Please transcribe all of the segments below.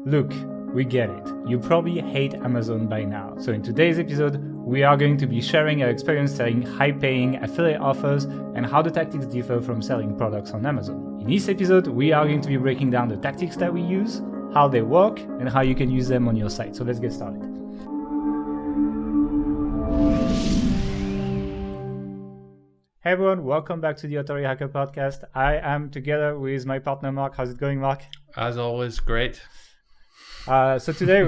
Look, we get it. You probably hate Amazon by now. So in today's episode, we are going to be sharing our experience selling high-paying affiliate offers and how the tactics differ from selling products on Amazon. In this episode, we are going to be breaking down the tactics that we use, how they work, and how you can use them on your site. So let's get started. Hey everyone, welcome back to the Authority Hacker Podcast. I am together with my partner Mark. How's it going, Mark? As always, great. So today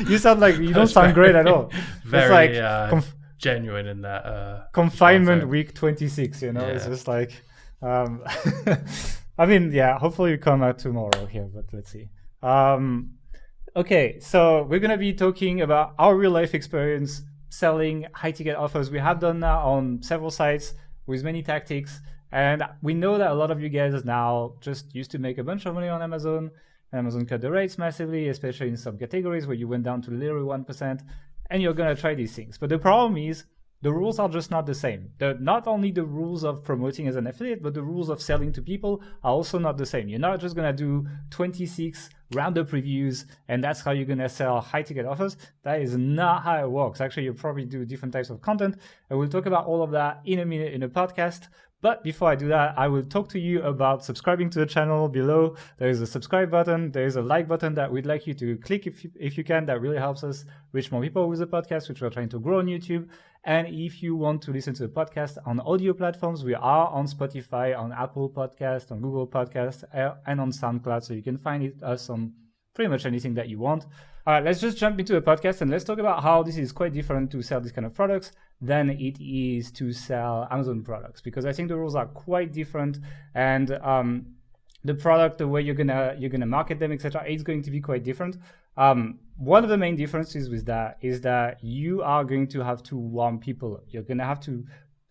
you sound like you don't sound great at all. Very it's like genuine in that confinement week 26. You know, It's just like I mean, hopefully you come out tomorrow here, but let's see. Okay, so we're gonna be talking about our real life experience selling high ticket offers. We have done that on several sites with many tactics, and we know that a lot of you guys now just used to make a bunch of money on Amazon. Amazon cut the rates massively, especially in some categories where you went down to literally 1%, and you're going to try these things. But the problem is the rules are just not the same. Not only the rules of promoting as an affiliate, but the rules of selling to people are also not the same. You're not just going to do 26 roundup reviews, and that's how you're going to sell high ticket offers. That is not how it works. Actually, you probably do different types of content, and we'll talk about all of that in a minute in a podcast. But before I do that, I will talk to you about subscribing to the channel. Below, there is a subscribe button. There is a like button that we'd like you to click if you can. That really helps us reach more people with the podcast, which we're trying to grow on YouTube. And if you want to listen to the podcast on audio platforms, we are on Spotify, on Apple Podcasts, on Google Podcasts, and on SoundCloud. So you can find us on pretty much anything that you want. All right, let's just jump into the podcast and let's talk about how this is quite different to sell these kind of products than it is to sell Amazon products, because I think the rules are quite different, and the product, the way you're gonna market them, etc., is going to be quite different. One of the main differences with that is that you are going to have to warm people. You're gonna have to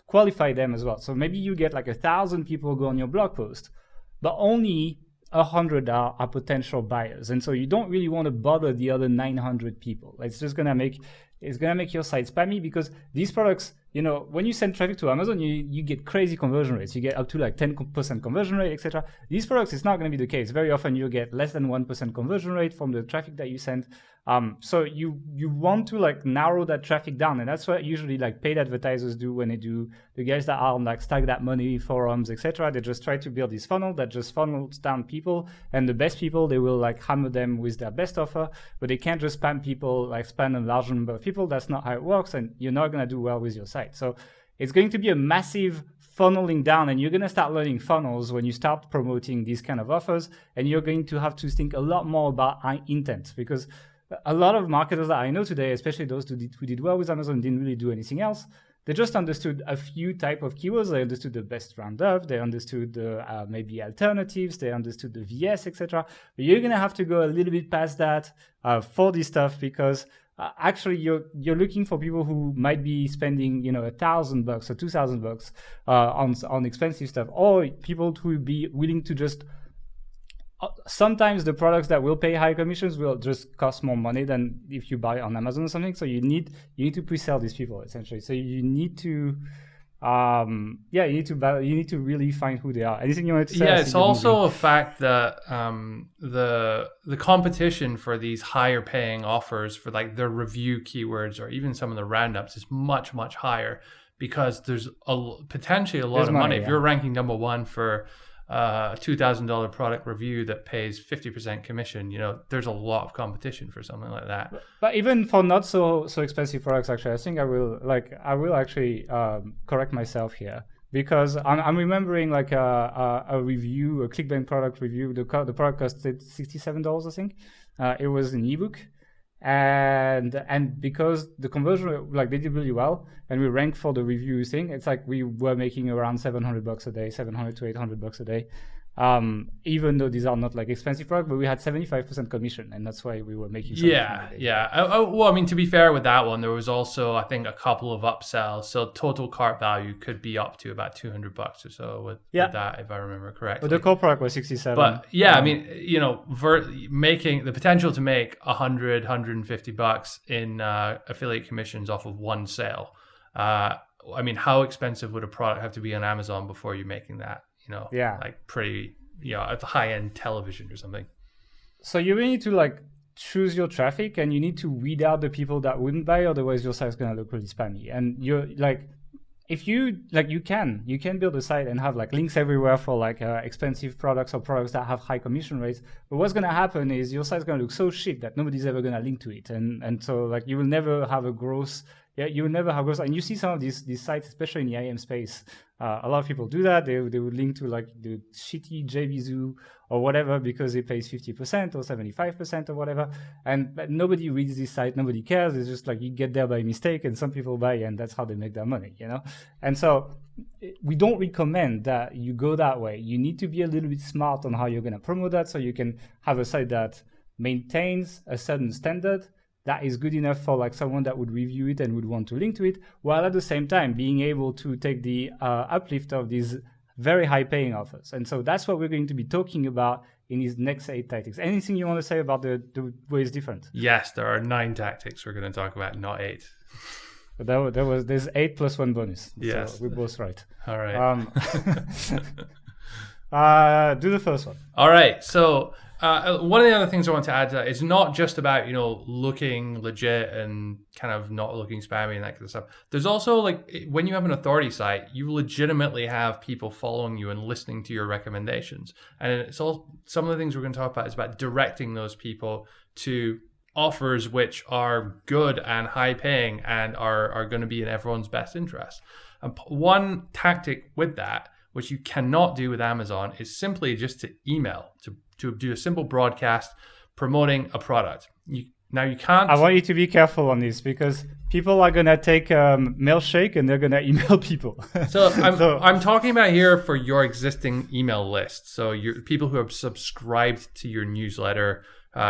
qualify them as well. So maybe you get like 1,000 people go on your blog post, but only 100 are potential buyers, and so you don't really want to bother the other 900 people. It's just gonna make your site spammy, because these products, you know, when you send traffic to Amazon, you get crazy conversion rates. You get up to like 10% conversion rate, etc. These products, it's not going to be the case. Very often you get less than 1% conversion rate from the traffic that you send. So you want to like narrow that traffic down, and that's what usually like paid advertisers do when they do. The guys that are on like Stack That Money forums, etc., they just try to build this funnel that just funnels down people, and the best people, they will like hammer them with their best offer, but they can't just spam people, like spam a large number of people. That's not how it works, and you're not going to do well with your site. So it's going to be a massive funneling down, and you're going to start learning funnels when you start promoting these kind of offers, and you're going to have to think a lot more about intent, because a lot of marketers that I know today, especially those who did well with Amazon, didn't really do anything else. They just understood a few type of keywords. They understood the best roundup. They understood the maybe alternatives. They understood the VS, etc. But you're going to have to go a little bit past that for this stuff, because actually you're looking for people who might be spending, you know, $1,000 or $2,000 on expensive stuff, or people who would be willing to just. Sometimes the products that will pay high commissions will just cost more money than if you buy on Amazon or something. So you need to pre-sell these people essentially. So you need to you need to really find who they are. Anything you want to say? Yeah, it's also a fact that the competition for these higher paying offers for like their review keywords or even some of the roundups is much, much higher, because there's potentially a lot of money. If you're ranking number one for a $2,000 product review that pays 50% commission, you know, there's a lot of competition for something like that. But even for not so expensive products, actually, I think I will actually correct myself here, because I'm remembering like a review, a ClickBank product review. The product costed $67, I think. It was an ebook. And because the conversion, like, they did really well, and we ranked for the review thing, it's like we were making around $700 a day, $700 to $800 a day. Even though these are not like expensive products, but we had 75% commission, and that's why we were making so much money. Well, I mean, to be fair with that one, there was also, I think, a couple of upsells, so total cart value could be up to about $200 or so with that, if I remember correctly. But the core product was 67. But yeah, I mean, you know, making the potential to make $100, $150 in affiliate commissions off of one sale. I mean, how expensive would a product have to be on Amazon before you're making that? You know, like pretty, you know, at the high-end television or something. So you really need to like choose your traffic, and you need to weed out the people that wouldn't buy, otherwise your site's gonna look really spammy. And you're like, if you like, you can build a site and have like links everywhere for like expensive products or products that have high commission rates. But what's gonna happen is your site's gonna look so shit that nobody's ever gonna link to it, and so like you will never have a growth. Yeah, you will never have growth. And you see some of these sites, especially in the IM space, a lot of people do that. They would link to like the shitty JVZoo or whatever because it pays 50% or 75% or whatever. But nobody reads this site, nobody cares. It's just like you get there by mistake, and some people buy, and that's how they make their money, you know? And so we don't recommend that you go that way. You need to be a little bit smart on how you're going to promote that, so you can have a site that maintains a certain standard that is good enough for like someone that would review it and would want to link to it, while at the same time being able to take the uplift of these very high paying offers. And so that's what we're going to be talking about in these next 8 tactics. Anything you want to say about the way it's different? Yes, there are 9 tactics we're going to talk about, not 8. But there's 8 plus 1 bonus. Yes. So we're both right. All right. Do the first one. All right. So one of the other things I want to add to that is not just about, looking legit and kind of not looking spammy and that kind of stuff. There's also like when you have an authority site, you legitimately have people following you and listening to your recommendations. And it's all, some of the things we're going to talk about is about directing those people to offers which are good and high paying and are going to be in everyone's best interest. And one tactic with that, which you cannot do with Amazon, is simply just to email, to do a simple broadcast promoting a product. You can't... I want you to be careful on this, because people are going to take Mailshake and they're going to email people. I'm talking about here for your existing email list. So your people who have subscribed to your newsletter,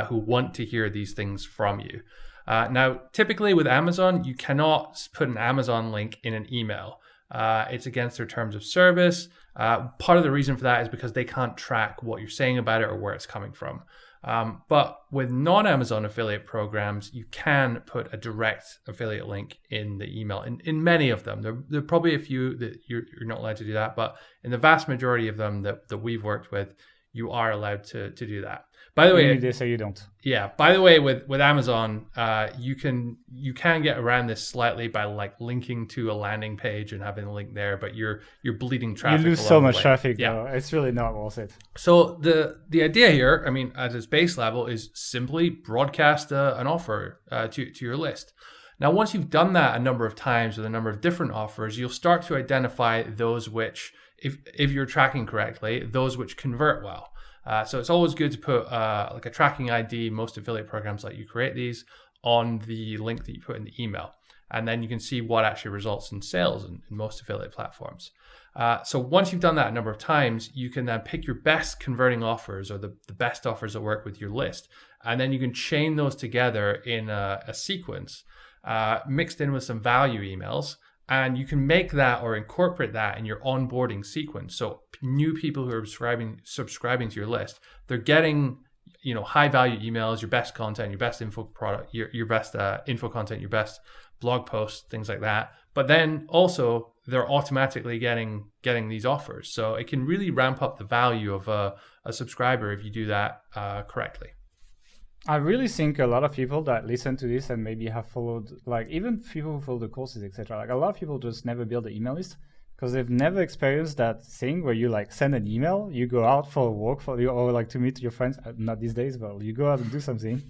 who want to hear these things from you. Now, typically with Amazon, you cannot put an Amazon link in an email. It's against their terms of service. Part of the reason for that is because they can't track what you're saying about it or where it's coming from. But with non-Amazon affiliate programs, you can put a direct affiliate link in the email. In many of them, there are probably a few that you're not allowed to do that, but in the vast majority of them that we've worked with, you are allowed to do that. By the way, they say you don't. Yeah. By the way, with Amazon, you can get around this slightly by like linking to a landing page and having a link there, but you're bleeding traffic. You lose so much way. traffic. Yeah, though. It's really not worth it. So the idea here, I mean, at its base level, is simply broadcast an offer to your list. Now, once you've done that a number of times with a number of different offers, you'll start to identify those which, if you're tracking correctly, those which convert well. So it's always good to put like a tracking ID. Most affiliate programs let you create these on the link that you put in the email. And then you can see what actually results in sales in most affiliate platforms. So once you've done that a number of times, you can then pick your best converting offers or the best offers that work with your list. And then you can chain those together in a sequence mixed in with some value emails. And you can make that or incorporate that in your onboarding sequence. So new people who are subscribing to your list, they're getting, high value emails, your best content, your best info product, your best info content, your best blog posts, things like that. But then also they're automatically getting these offers. So it can really ramp up the value of a subscriber if you do that correctly. I really think a lot of people that listen to this and maybe have followed, like even people who follow the courses, etc. Like a lot of people just never build an email list because they've never experienced that thing where you like send an email, you go out for a walk or like to meet your friends. Not these days, but you go out and do something.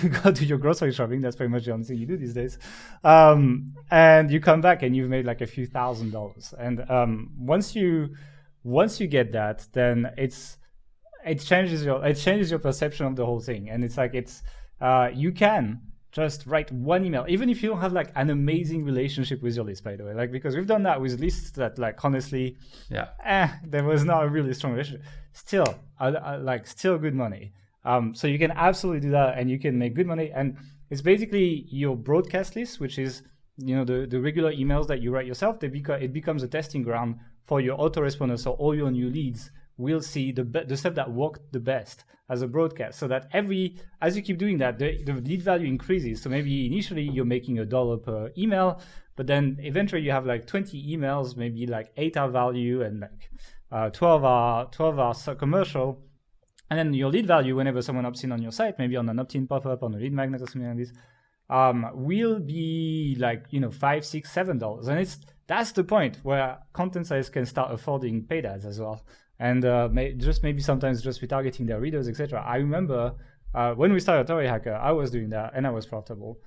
You go do your grocery shopping. That's pretty much the only thing you do these days. And you come back and you've made like a few $1,000s. And once you get that, then it changes your perception of the whole thing. And it's like you can just write one email, even if you don't have like an amazing relationship with your list, by the way, like because we've done that with lists that like honestly, there was not a really strong relationship. Still, still good money. So you can absolutely do that, and you can make good money. And it's basically your broadcast list, which is the regular emails that you write yourself. It becomes a testing ground for your autoresponder. So all your new leads will see the stuff that worked the best as a broadcast, so that as you keep doing that, the lead value increases. So maybe initially you're making $1 per email, but then eventually you have like 20 emails, maybe like 8-hour value and like 12 hour commercial. And then your lead value, whenever someone opts in on your site, maybe on an opt-in pop-up, on a lead magnet or something like this, will be like, $5, $6, $7. And that's the point where content sites can start affording paid ads as well. And maybe sometimes just retargeting their readers, etc. I remember when we started Story Hacker, I was doing that and I was profitable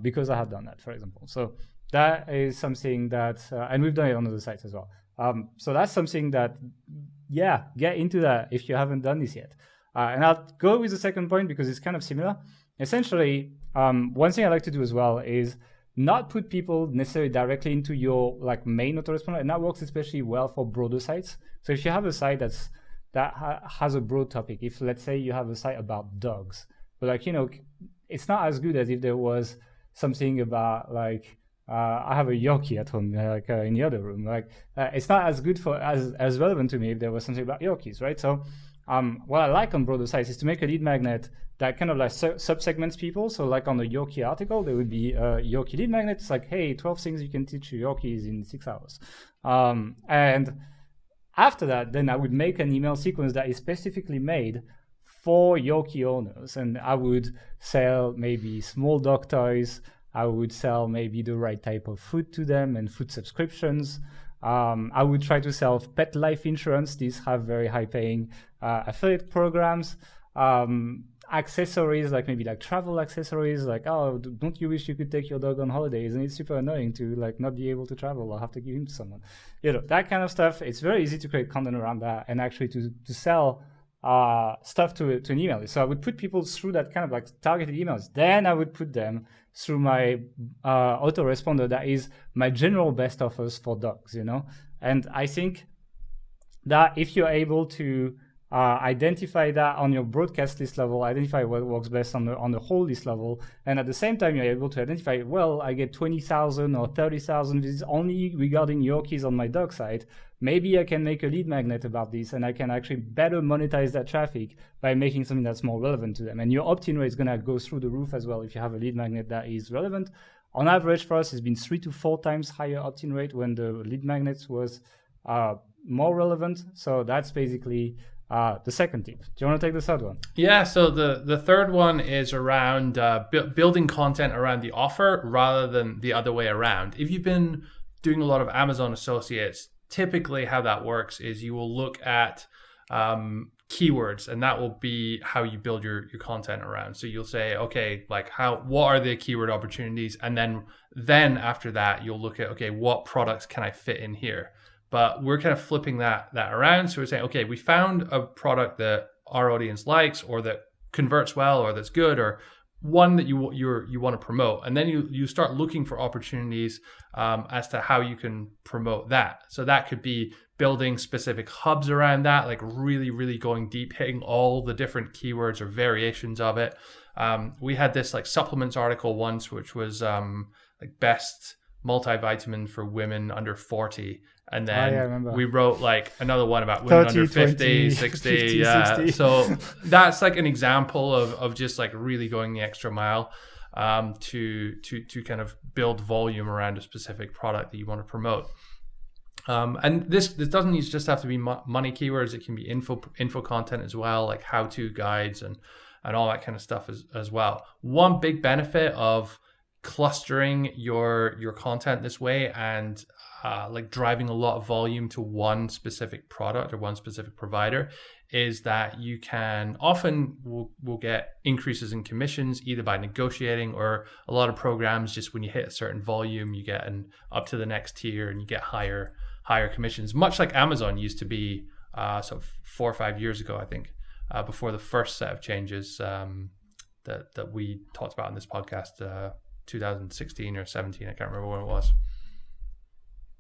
because I had done that, for example. So that is something that, and we've done it on other sites as well. So that's something that, get into that if you haven't done this yet. And I'll go with the second point because it's kind of similar. Essentially, one thing I like to do as well is not put people necessarily directly into your main autoresponder, and that works especially well for broader sites. So if you have a site that has a broad topic, if let's say you have a site about dogs, but it's not as good as if there was something about I have a Yorkie at home, in the other room. It's not as good as relevant to me if there was something about Yorkies, right? So what I like on broader sites is to make a lead magnet that kind of subsegments people. So on the Yorkie article, there would be a Yorkie lead magnet. It's hey, 12 things you can teach your Yorkies in 6 hours. And after that, then I would make an email sequence that is specifically made for Yorkie owners. And I would sell maybe small dog toys. I would sell maybe the right type of food to them and food subscriptions. I would try to sell pet life insurance. These have very high paying affiliate programs. Accessories, maybe travel accessories, don't you wish you could take your dog on holidays? And it's super annoying to not be able to travel or have to give him to someone. That kind of stuff. It's very easy to create content around that and actually to sell stuff to an email list. So I would put people through that kind of targeted emails. Then I would put them through my autoresponder that is my general best offers for dogs, And I think that if you're able to identify that on your broadcast list level, identify what works best on the whole list level, and at the same time you're able to identify, well, I get 20,000 or 30,000 visits only regarding Yorkies on my dog site. Maybe I can make a lead magnet about this, and I can actually better monetize that traffic by making something that's more relevant to them. And your opt-in rate is going to go through the roof as well if you have a lead magnet that is relevant. On average for us, it's been 3 to 4 times higher opt-in rate when the lead magnets was more relevant. So that's basically the second tip. Do you want to take the third one? Yeah, so the third one is around building content around the offer rather than the other way around. If you've been doing a lot of Amazon associates, typically how that works is you will look at keywords, and that will be how you build your content around. So you'll say, okay, what are the keyword opportunities? And then after that, you'll look at, okay, what products can I fit in here? But we're kind of flipping that around. So we're saying, okay, we found a product that our audience likes or that converts well or that's good or one that you want to promote. And then you start looking for opportunities as to how you can promote that. So that could be building specific hubs around that, really, really going deep, hitting all the different keywords or variations of it. We had this supplements article once, which was best multivitamin for women under 40. And then we wrote another one about women 30, under 50, 20, 60. 50, yeah. 60. So that's an example of just really going the extra mile to kind of build volume around a specific product that you want to promote. And this doesn't just have to be money keywords. It can be info content as well, like how-to guides and all that kind of stuff as well. One big benefit of clustering your content this way and driving a lot of volume to one specific product or one specific provider is that you can often will get increases in commissions either by negotiating, or a lot of programs just when you hit a certain volume you get up to the next tier and you get higher commissions, much like Amazon used to be sort of 4 or 5 years ago, I think, before the first set of changes that we talked about in this podcast, 2016 or 17, I can't remember when it was.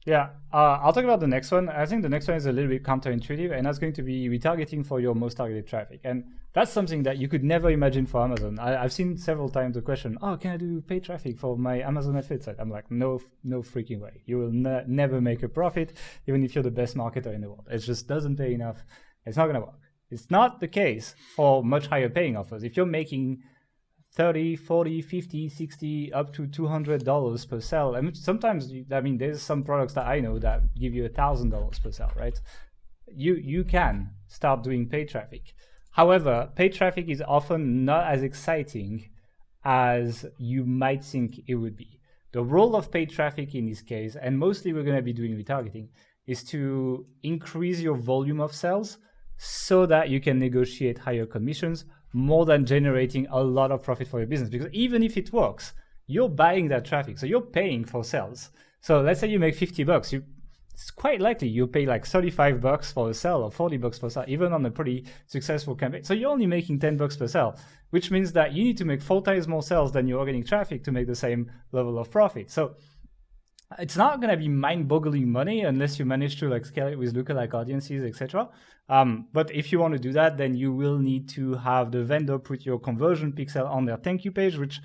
Yeah, I'll talk about the next one. I think the next one is a little bit counterintuitive, and that's going to be retargeting for your most targeted traffic. And that's something that you could never imagine for Amazon. I've seen several times the question, can I do paid traffic for my Amazon affiliate site? I'm like, no freaking way. You will never make a profit, even if you're the best marketer in the world. It just doesn't pay enough. It's not going to work. It's not the case for much higher paying offers. If you're making $30, $40, $50, $60, up to $200 per sell. Sometimes, there's some products that I know that give you $1,000 per sell, right? You can start doing paid traffic. However, paid traffic is often not as exciting as you might think it would be. The role of paid traffic in this case, and mostly we're going to be doing retargeting, is to increase your volume of sales so that you can negotiate higher commissions more than generating a lot of profit for your business. Because even if it works, you're buying that traffic, so you're paying for sales. So let's say you make $50, it's quite likely you'll pay like $35 for a sale or $40 for a sale, even on a pretty successful campaign. So you're only making $10 per sale, which means that you need to make 4 times more sales than your organic traffic to make the same level of profit. So it's not going to be mind-boggling money unless you manage to like scale it with lookalike audiences, etc. But if you want to do that, then you will need to have the vendor put your conversion pixel on their thank you page, which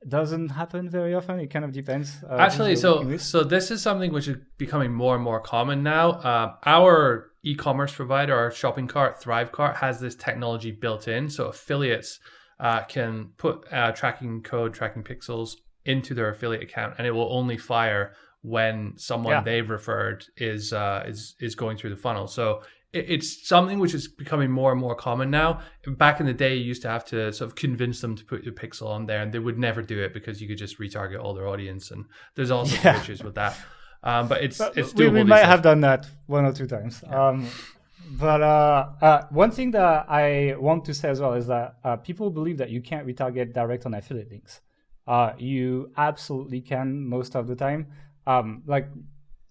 doesn't happen very often. It kind of depends. Actually, so this is something which is becoming more and more common now. Our e-commerce provider, our shopping cart, ThriveCart, has this technology built in. So affiliates can put tracking code, tracking pixels into their affiliate account, and it will only fire when someone they've referred is going through the funnel. So it's something which is becoming more and more common now. Back in the day, you used to have to sort of convince them to put your pixel on there, and they would never do it because you could just retarget all their audience, and there's all sorts of issues with that. But it's doable. We might have done that 1 or 2 times. Yeah. But one thing that I want to say as well is that people believe that you can't retarget direct on affiliate links. You absolutely can most of the time. Like,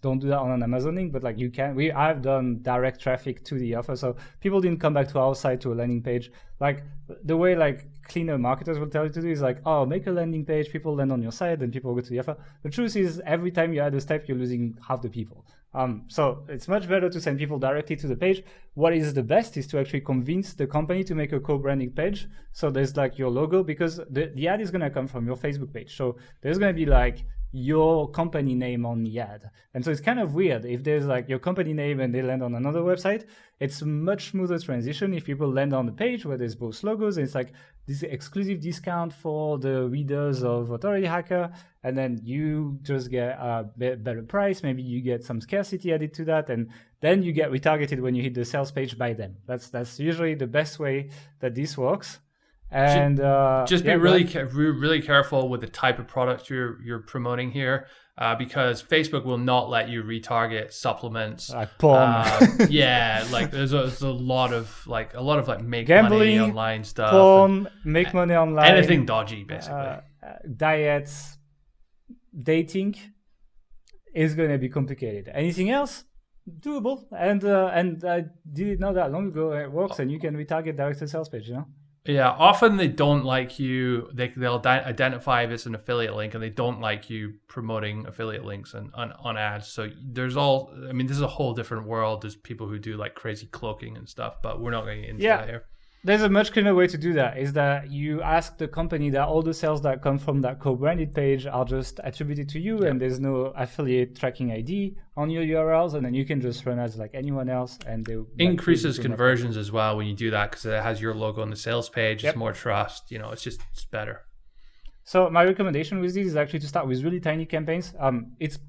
don't do that on an Amazon link, but like you can. I've done direct traffic to the offer, so people didn't come back to our site to a landing page. Like the way like cleaner marketers will tell you to do is like, oh, make a landing page, people land on your site, then people go to the offer. The truth is, every time you add a step, you're losing half the people. So it's much better to send people directly to the page. What is the best is to actually convince the company to make a co-branding page. So there's like your logo, because the ad is going to come from your Facebook page. So there's going to be like your company name on the ad. And so it's kind of weird if there's like your company name and they land on another website. It's a much smoother transition if people land on the page where there's both logos, and it's like this exclusive discount for the readers of Authority Hacker, and then you just get a better price. Maybe you get some scarcity added to that, and then you get retargeted when you hit the sales page by them. That's usually the best way that this works. And just be really careful with the type of product you're promoting here, because Facebook will not let you retarget supplements. Porn. Like there's a lot of make gambling, money online stuff, porn, make money online, anything dodgy basically. Diets, dating is going to be complicated. Anything else? Doable. And I did it not that long ago. It works, and you can retarget direct to sales page. Yeah, often they don't like you. They'll identify if it's an affiliate link, and they don't like you promoting affiliate links on ads. So this is a whole different world. There's people who do like crazy cloaking and stuff, but we're not going to get into that here. There's a much cleaner way to do that, is that you ask the company that all the sales that come from that co-branded page are just attributed to you, and there's no affiliate tracking ID on your URLs, and then you can just run ads like anyone else, and they increases conversions as well when you do that, because it has your logo on the sales page. It's more trust. It's better. So my recommendation with this is actually to start with really tiny campaigns. It's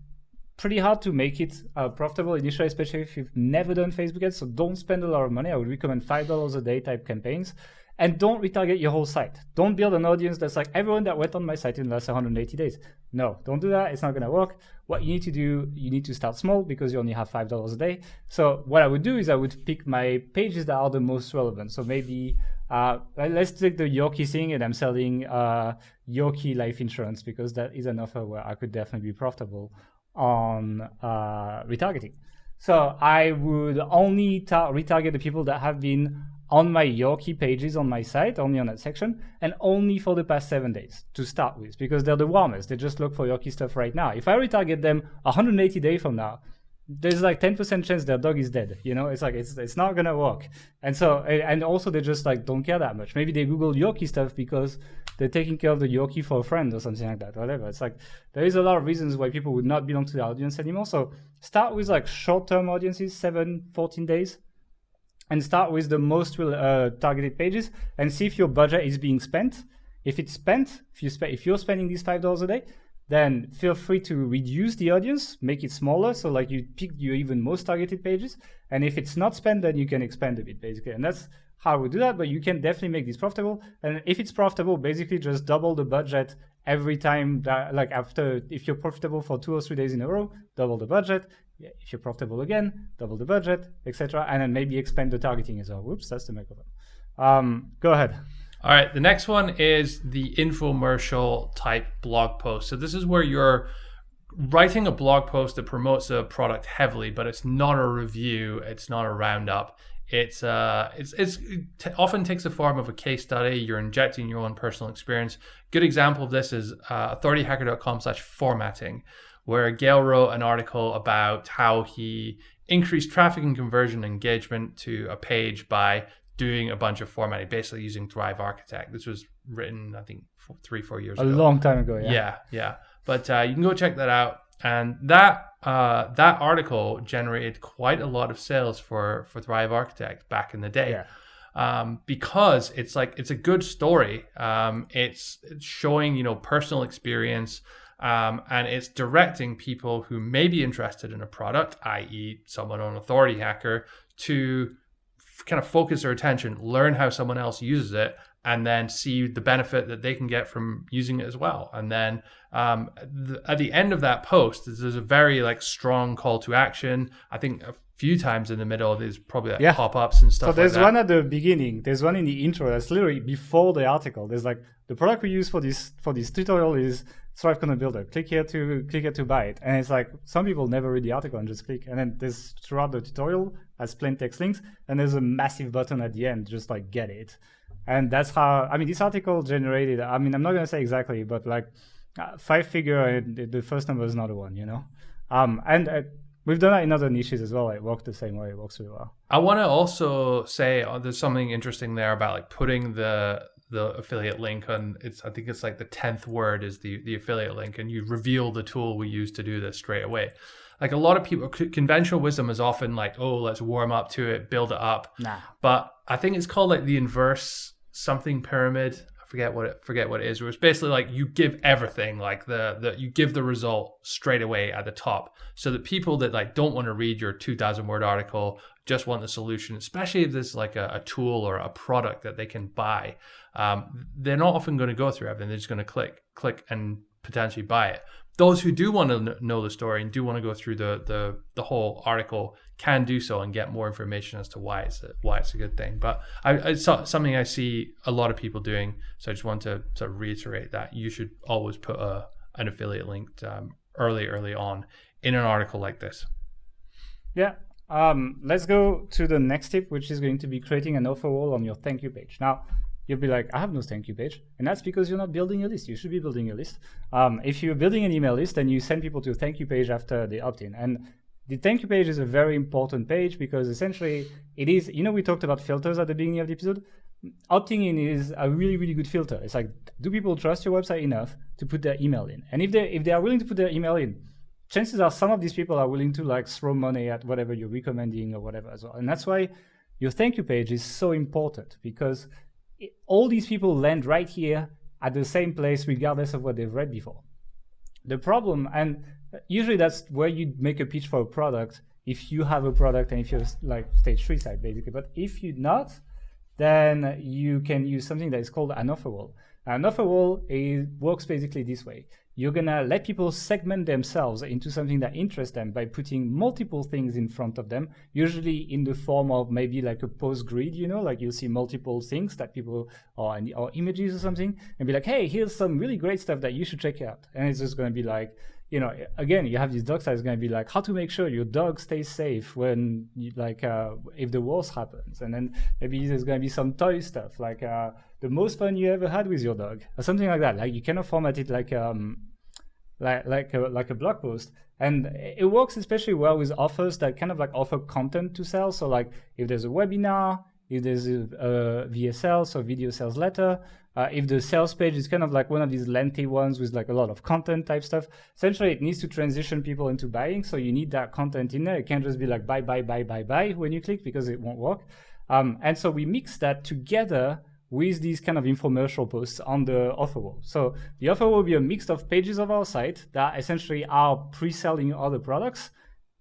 pretty hard to make it profitable initially, especially if you've never done Facebook ads. So don't spend a lot of money. I would recommend $5 a day type campaigns, and don't retarget your whole site. Don't build an audience that's like everyone that went on my site in the last 180 days. No, don't do that. It's not going to work. What you need to do, you need to start small, because you only have $5 a day. So what I would do is I would pick my pages that are the most relevant. So maybe let's take the Yorkie thing, and I'm selling Yorkie life insurance, because that is an offer where I could definitely be profitable on retargeting. So I would only retarget the people that have been on my Yorkie pages on my site, only on that section, and only for the past 7 days to start with, because they're the warmest. They just look for Yorkie stuff right now. If I retarget them 180 days from now, there's like 10% chance their dog is dead. It's like it's not gonna work. And so, and also they just like don't care that much. Maybe they Google Yorkie stuff because they're taking care of the Yorkie for a friend or something like that. Whatever. It's like there is a lot of reasons why people would not belong to the audience anymore. So start with like short-term audiences, 7-14 days, and start with the most targeted pages, and see if your budget is being spent. If it's spent, if you're spending these $5 a day, then feel free to reduce the audience, make it smaller, so like you pick your even most targeted pages. And if it's not spent, then you can expand a bit, basically. And that's how we do that, but you can definitely make this profitable. And if it's profitable, basically just double the budget every time that, like after, if you're profitable for 2 or 3 days in a row, double the budget. If you're profitable again, double the budget, etc. And then maybe expand the targeting as well. Whoops, that's the microphone. Go ahead. All right, the next one is the infomercial type blog post. So this is where you're writing a blog post that promotes a product heavily, but it's not a review, it's not a roundup. It often takes the form of a case study. You're injecting your own personal experience. Good example of this is authorityhacker.com/formatting, where Gail wrote an article about how he increased traffic and conversion engagement to a page by doing a bunch of formatting, basically using Thrive Architect. This was written, I think, 3-4 years ago. A long time ago, Yeah. But you can go check that out. And that article generated quite a lot of sales for Thrive Architect back in the day. Because it's a good story. It's showing, personal experience, and it's directing people who may be interested in a product, i.e. someone on Authority Hacker, to kind of focus their attention, learn how someone else uses it, and then see the benefit that they can get from using it as well. And then at the end of that post, there's a very strong call to action. I think a few times in the middle, there's probably pop-ups and stuff like that. So there's one at the beginning. There's one in the intro. That's literally before the article. There's the product we use for this tutorial is Thrive Content Builder. Click here to buy it. And it's some people never read the article and just click. And then there's throughout the tutorial as plain text links. And there's a massive button at the end, just get it. And that's how, this article generated, I'm not going to say exactly, but 5-figure, and the first number is not a one, And we've done that in other niches as well. It worked the same way. It works really well. I want to also say there's something interesting there about putting the affiliate link on. I think it's the 10th word is the affiliate link, and you reveal the tool we use to do this straight away. A lot of people, conventional wisdom is often let's warm up to it, build it up. Nah. But I think it's called the inverse something pyramid. I forget what it is. Where it's basically you give everything, you give the result straight away at the top, so that people that don't want to read your 2,000 word article, just want the solution, especially if there's a tool or a product that they can buy. They're not often going to go through everything. They're just going to click and potentially buy it. Those who do want to know the story and do want to go through the whole article can do so and get more information as to why it's a good thing. But it's something I see a lot of people doing. So I just want to reiterate that you should always put an affiliate link early on in an article like this. Yeah. Let's go to the next tip, which is going to be creating an offer wall on your thank you page. Now, you'll be I have no thank you page. And that's because you're not building a list. You should be building a list. If you're building an email list, then you send people to a thank you page after they opt in. And the thank you page is a very important page because essentially it is, we talked about filters at the beginning of the episode. Opting in is a really, really good filter. It's do people trust your website enough to put their email in? And if they are willing to put their email in, chances are some of these people are willing to throw money at whatever you're recommending or whatever as well. And that's why your thank you page is so important, because all these people land right here at the same place regardless of what they've read before. The problem, and usually that's where you make a pitch for a product if you have a product and if you're stage 3 site basically. But if you're not, then you can use something that is called an offer wall. An offer wall works basically this way. You're going to let people segment themselves into something that interests them by putting multiple things in front of them, usually in the form of maybe a post grid, you'll see multiple things that people, or images or something, and be hey, here's some really great stuff that you should check out. And it's just going to be again, you have this dog site, it's going to be how to make sure your dog stays safe when, if the worst happens. And then maybe there's going to be some toy stuff, the most fun you ever had with your dog, or something like that. You cannot format it like a blog post. And it works especially well with offers that kind of offer content to sell. So if there's a webinar, if there's a VSL, so video sales letter, if the sales page is kind of one of these lengthy ones with a lot of content type stuff, essentially it needs to transition people into buying. So you need that content in there. It can't just be buy when you click, because it won't work. And so we mix that together with these kind of infomercial posts on the offer wall. So the offer will be a mix of pages of our site that essentially are pre-selling other products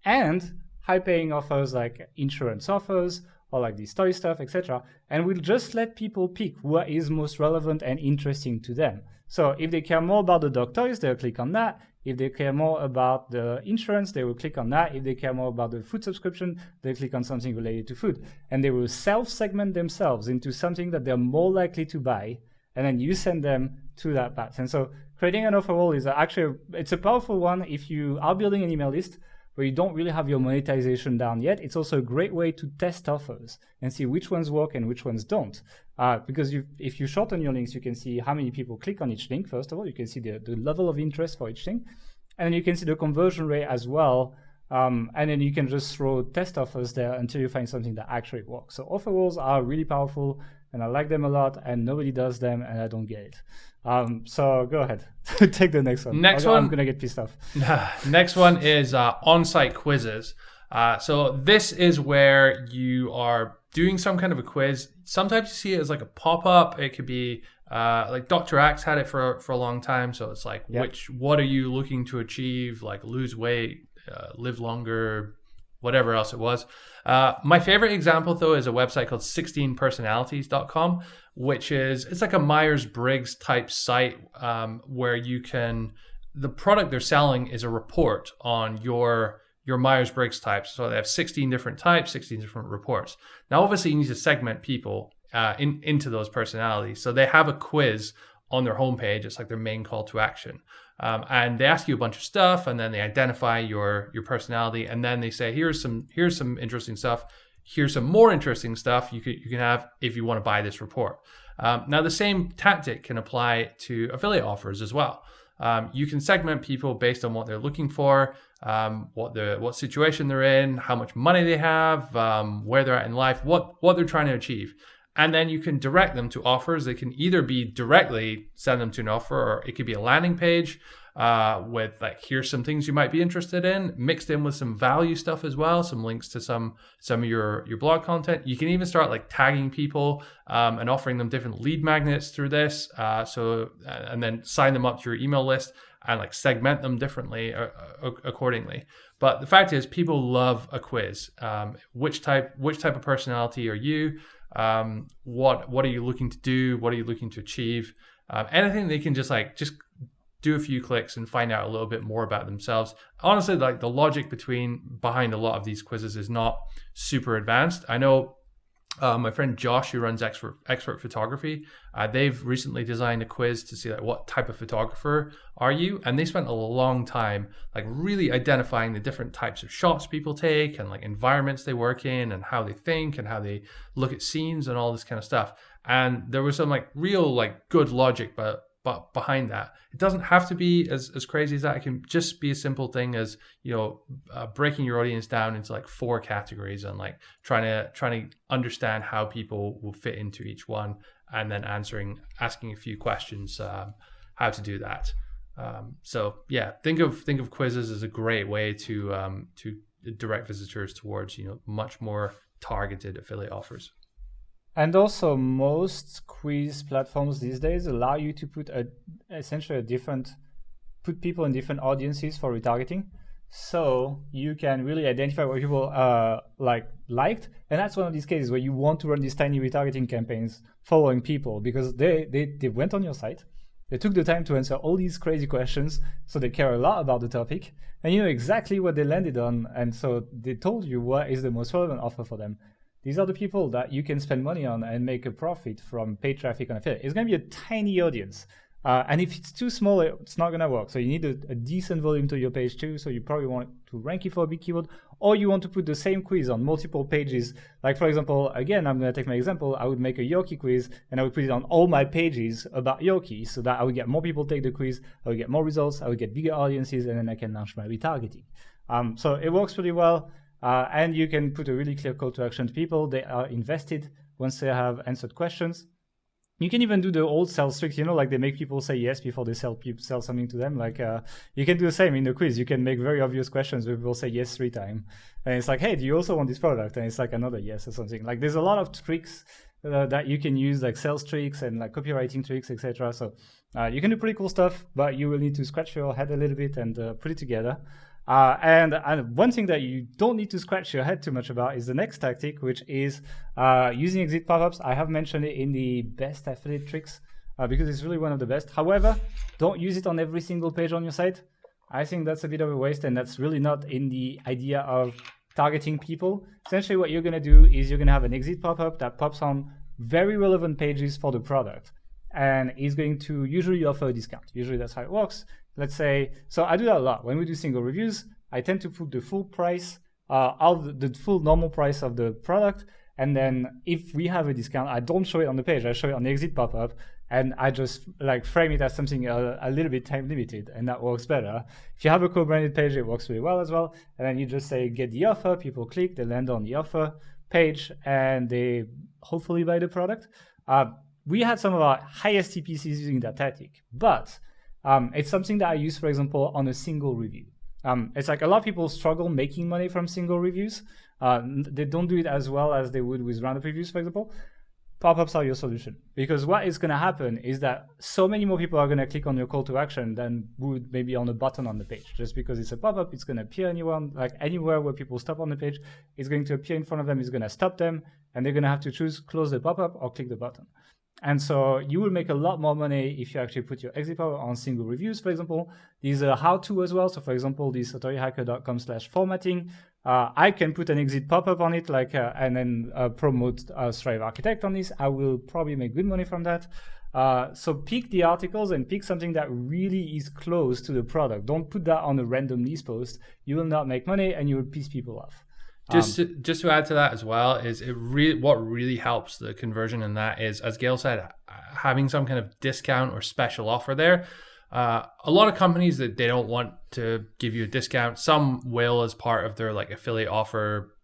and high-paying offers like insurance offers, or like the story stuff, etc. And we'll just let people pick what is most relevant and interesting to them. So if they care more about the dog toys, they'll click on that. If they care more about the insurance, they will click on that. If they care more about the food subscription, they'll click on something related to food. And they will self-segment themselves into something that they're more likely to buy, and then you send them to that path. And so creating an offer wall is actually, it's a powerful one if you are building an email list where you don't really have your monetization down yet. It's also a great way to test offers and see which ones work and which ones don't. Because if you shorten your links, you can see how many people click on each link. First of all, you can see the level of interest for each thing. And then you can see the conversion rate as well. And then you can just throw test offers there until you find something that actually works. So offer walls are really powerful, and I like them a lot, and nobody does them, and I don't get it. So go ahead, take the next one. I'm gonna get pissed off. Next one is on-site quizzes. So this is where you are doing some kind of a quiz. Sometimes you see it as like a pop-up. It could be like Dr. Axe had it for a long time. So it's like, what are you looking to achieve? Like lose weight, live longer, whatever else it was. My favorite example though is a website called 16personalities.com, which it's like a Myers-Briggs type site where you can, the product they're selling is a report on your Myers-Briggs types. So they have 16 different types, 16 different reports. Now, obviously you need to segment people into those personalities. So they have a quiz on their homepage. It's like their main call to action. And they ask you a bunch of stuff, and then they identify your personality, and then they say, here's some interesting stuff. Here's some more interesting stuff you can have if you want to buy this report. Now, the same tactic can apply to affiliate offers as well. You can segment people based on what they're looking for, what situation they're in, how much money they have, where they're at in life, what they're trying to achieve. And then you can direct them to offers. They can either be directly send them to an offer, or it could be a landing page with like, here's some things you might be interested in, mixed in with some value stuff as well, some links to some of your blog content. You can even start like tagging people and offering them different lead magnets through this. And then sign them up to your email list and like segment them differently accordingly. But the fact is, people love a quiz. Which type of personality are you? What are you looking to do? What are you looking to achieve? Anything they can just do a few clicks and find out a little bit more about themselves. Honestly, like the logic behind a lot of these quizzes is not super advanced. I know my friend Josh, who runs Expert Photography, they've recently designed a quiz to see like what type of photographer are you, and they spent a long time like really identifying the different types of shots people take and like environments they work in and how they think and how they look at scenes and all this kind of stuff. And there was some like real like good logic, but behind that, it doesn't have to be as crazy as that. It can just be a simple thing as, breaking your audience down into like 4 categories and like trying to understand how people will fit into each one, and then asking a few questions how to do that. So yeah, think of quizzes as a great way to direct visitors towards much more targeted affiliate offers. And also, most quiz platforms these days allow you to put put people in different audiences for retargeting. So you can really identify what people liked. And that's one of these cases where you want to run these tiny retargeting campaigns following people, because they went on your site. They took the time to answer all these crazy questions, so they care a lot about the topic, and you know exactly what they landed on. And so they told you what is the most relevant offer for them. These are the people that you can spend money on and make a profit from paid traffic on affiliate. It's going to be a tiny audience. And if it's too small, it's not going to work. So you need a decent volume to your page too. So you probably want to rank it for a big keyword, or you want to put the same quiz on multiple pages. Like, for example, again, I'm going to take my example. I would make a Yorkie quiz and I would put it on all my pages about Yorkie, so that I would get more people take the quiz, I would get more results, I would get bigger audiences, and then I can launch my retargeting. So it works pretty well. And you can put a really clear call to action to people. They are invested once they have answered questions. You can even do the old sales tricks, like they make people say yes before they sell something to them. Like you can do the same in the quiz. You can make very obvious questions where people say yes 3 times. And it's like, hey, do you also want this product? And it's like another yes or something. Like there's a lot of tricks that you can use, like sales tricks and like copywriting tricks, etc. So you can do pretty cool stuff, but you will need to scratch your head a little bit and put it together. And one thing that you don't need to scratch your head too much about is the next tactic, which is using exit pop-ups. I have mentioned it in the best affiliate tricks because it's really one of the best. However, don't use it on every single page on your site. I think that's a bit of a waste, and that's really not in the idea of targeting people. Essentially, what you're going to do is you're going to have an exit pop-up that pops on very relevant pages for the product, and is going to usually offer a discount. Usually that's how it works. Let's say, so I do that a lot. When we do single reviews, I tend to put the full price of the full normal price of the product. And then if we have a discount, I don't show it on the page. I show it on the exit pop-up, and I just like frame it as something a little bit time limited, and that works better. If you have a co-branded page, it works really well as well. And then you just say, get the offer, people click, they land on the offer page, and they hopefully buy the product. We had some of our highest TPCs using that tactic, but it's something that I use, for example, on a single review. It's like a lot of people struggle making money from single reviews. They don't do it as well as they would with roundup reviews, for example. Pop-ups are your solution, because what is going to happen is that so many more people are going to click on your call to action than would maybe on a button on the page. Just because it's a pop-up, it's going to appear anywhere where people stop on the page, it's going to appear in front of them, it's going to stop them, and they're going to have to choose close the pop-up or click the button. And so you will make a lot more money if you actually put your exit pop-up on single reviews, for example. These are how-to as well. So for example, this satohihacker.com/formatting, I can put an exit pop-up on it, and then promote Strive Architect on this. I will probably make good money from that. So pick the articles and pick something that really is close to the product. Don't put that on a random niche post. You will not make money, and you will piss people off. Just to add to that as well, is what really helps the conversion in that is, as Gail said, having some kind of discount or special offer there. A lot of companies that they don't want to give you a discount. Some will as part of their affiliate offer,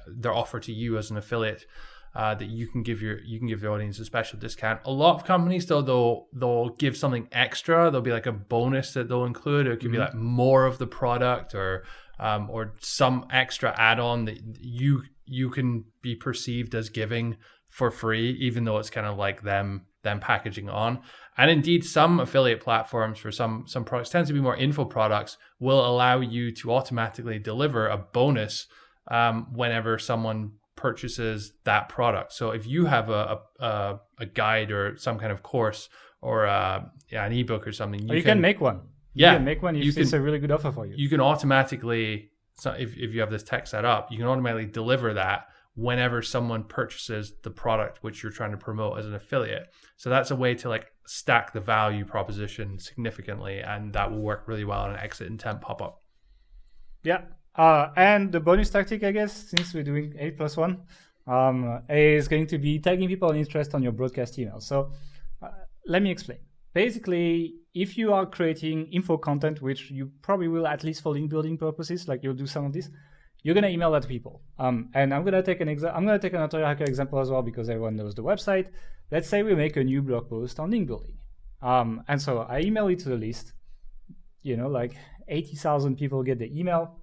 their offer to you as an affiliate, that you can give the audience a special discount. A lot of companies though they'll give something extra. There'll be like a bonus that they'll include. It could be like more of the product or some extra add-on that you can be perceived as giving for free, even though it's kind of like them packaging on. And indeed, some affiliate platforms for some products tend to be more info products, will allow you to automatically deliver a bonus whenever someone purchases that product. So if you have a guide or some kind of course or an ebook or something, you can make one. Yeah, you can make one if it's a really good offer for you. You can automatically, so if you have this tech set up, you can automatically deliver that whenever someone purchases the product which you're trying to promote as an affiliate. So that's a way to stack the value proposition significantly, and that will work really well on an exit intent pop-up. Yeah. And the bonus tactic, I guess, since we're doing 8+1, is going to be tagging people of interest on your broadcast email. So let me explain. Basically, if you are creating info content, which you probably will at least for link building purposes, like you'll do some of this, you're going to email that to people. And I'm going to take an Untitled Hacker example as well, because everyone knows the website. Let's say we make a new blog post on link building. And so I email it to the list. 80,000 people get the email,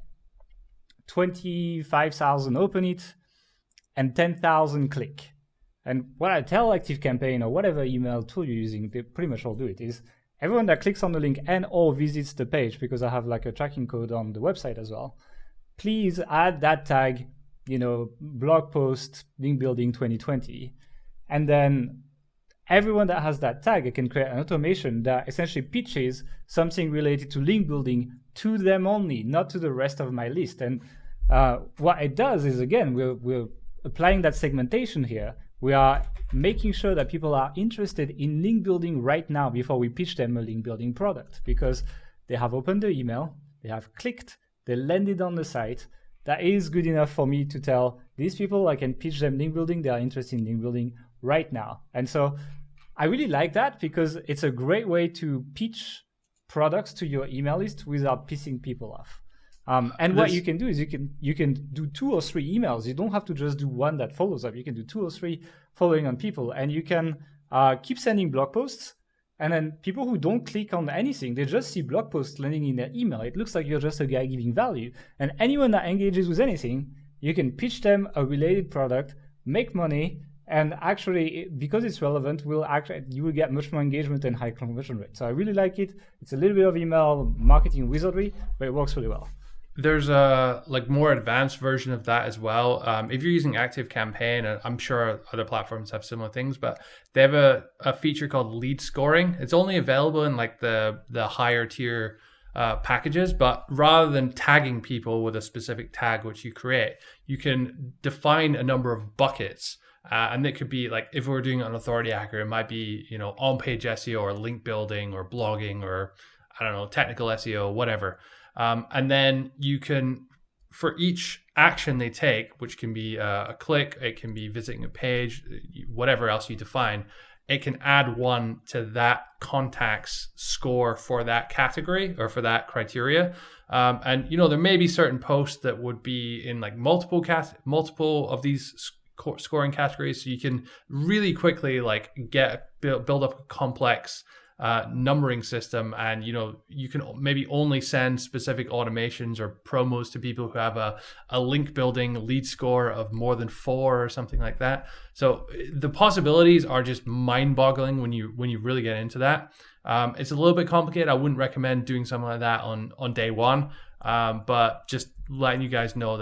25,000 open it, and 10,000 click. And what I tell ActiveCampaign or whatever email tool you're using, they pretty much all do it, is everyone that clicks on the link and or visits the page, because I have a tracking code on the website as well, please add that tag, blog post link building 2020. And then everyone that has that tag, I can create an automation that essentially pitches something related to link building to them only, not to the rest of my list. And what it does is, again, we're applying that segmentation here. We are making sure that people are interested in link building right now before we pitch them a link building product, because they have opened the email, they have clicked, they landed on the site. That is good enough for me to tell these people I can pitch them link building. They are interested in link building right now. And so I really like that, because it's a great way to pitch products to your email list without pissing people off. What you can do is you can do 2 or 3 emails. You don't have to just do one that follows up. You can do 2 or 3 following on people, and you can keep sending blog posts. And then people who don't click on anything, they just see blog posts landing in their email. It looks like you're just a guy giving value. And anyone that engages with anything, you can pitch them a related product, make money, and actually, because it's relevant, you will get much more engagement and high conversion rate. So I really like it. It's a little bit of email marketing wizardry, but it works really well. There's a more advanced version of that as well. If you're using ActiveCampaign, and I'm sure other platforms have similar things, but they have a feature called lead scoring. It's only available in like the higher tier packages, but rather than tagging people with a specific tag which you create, you can define a number of buckets. And it could be like, if we're doing an authority hacker, it might be, on-page SEO or link building or blogging or, I don't know, technical SEO, whatever. And then you can, for each action they take, which can be a click, it can be visiting a page, whatever else you define, it can add one to that contact's score for that category or for that criteria. And there may be certain posts that would be in like multiple of these scoring categories, so you can really quickly like build up a complex numbering system, and you can maybe only send specific automations or promos to people who have a link building lead score of more than 4 or something like that. So the possibilities are just mind-boggling when you really get into that. It's a little bit complicated. I wouldn't recommend doing something like that on day one, but just letting you guys know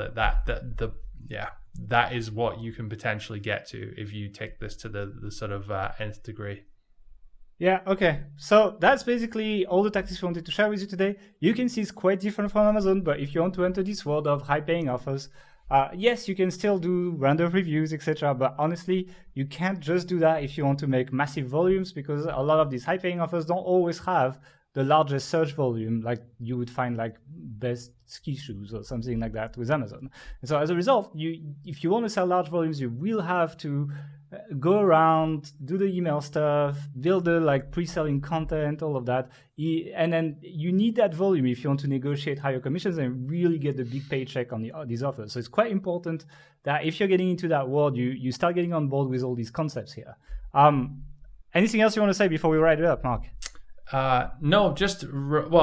that is what you can potentially get to if you take this to the sort of nth degree. Yeah, okay. So that's basically all the tactics we wanted to share with you today. You can see it's quite different from Amazon, but if you want to enter this world of high-paying offers, yes, you can still do random reviews, etc. But honestly, you can't just do that if you want to make massive volumes, because a lot of these high-paying offers don't always have the largest search volume, like you would find like best ski shoes or something like that with Amazon. And so as a result, if you want to sell large volumes, you will have to go around, do the email stuff, build the like pre-selling content, all of that. And then you need that volume if you want to negotiate higher commissions and really get the big paycheck on these offers. So it's quite important that if you're getting into that world, you start getting on board with all these concepts here. Anything else you want to say before we wrap it up, Mark? No,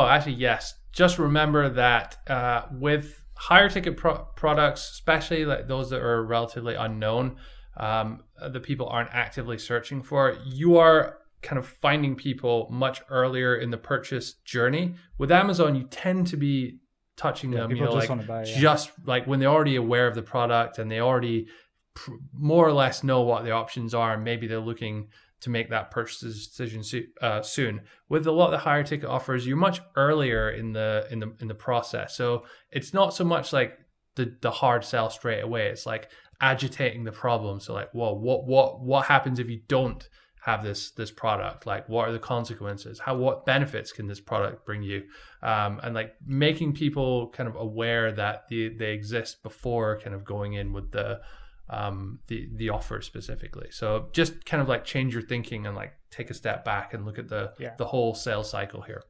actually, yes. Just remember that with higher ticket products, especially like those that are relatively unknown, that people aren't actively searching for, you are kind of finding people much earlier in the purchase journey. With Amazon, you tend to be touching them, just like when they're already aware of the product and they already more or less know what the options are, and maybe they're looking to make that purchase decision soon. With a lot of the higher ticket offers, you're much earlier in the process. So it's not so much like the hard sell straight away. It's like agitating the problem. So like, well, what happens if you don't have this product? Like, what are the consequences? What benefits can this product bring you? And like making people kind of aware that they exist before kind of going in with the offer specifically. So just kind of like change your thinking and like take a step back and look at the whole sales cycle here.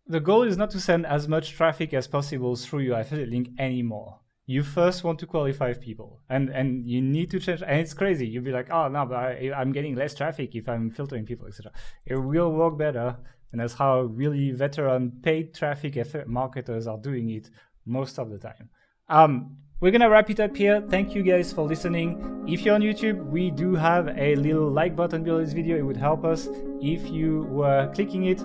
The goal is not to send as much traffic as possible through your affiliate link anymore. You first want to qualify people, and you need to change. And it's crazy. You'll be like, oh no, but I'm getting less traffic if I'm filtering people, etc. It will work better, and that's how really veteran paid traffic marketers are doing it most of the time. We're going to wrap it up here. Thank you guys for listening. If you're on YouTube, we do have a little like button below this video. It would help us if you were clicking it.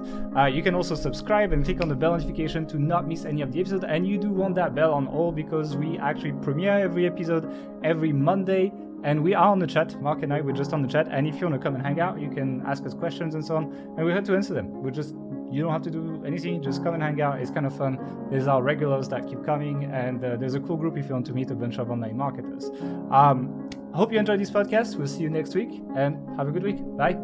You can also subscribe and click on the bell notification to not miss any of the episodes. And you do want that bell on all, because we actually premiere every episode every Monday. And we are on the chat. Mark and I, we're just on the chat. And if you want to come and hang out, you can ask us questions and so on. And we're here to answer them. You don't have to do anything, just come and hang out. It's kind of fun. There's our regulars that keep coming, and there's a cool group if you want to meet a bunch of online marketers. I hope you enjoyed this podcast. We'll see you next week, and have a good week. Bye.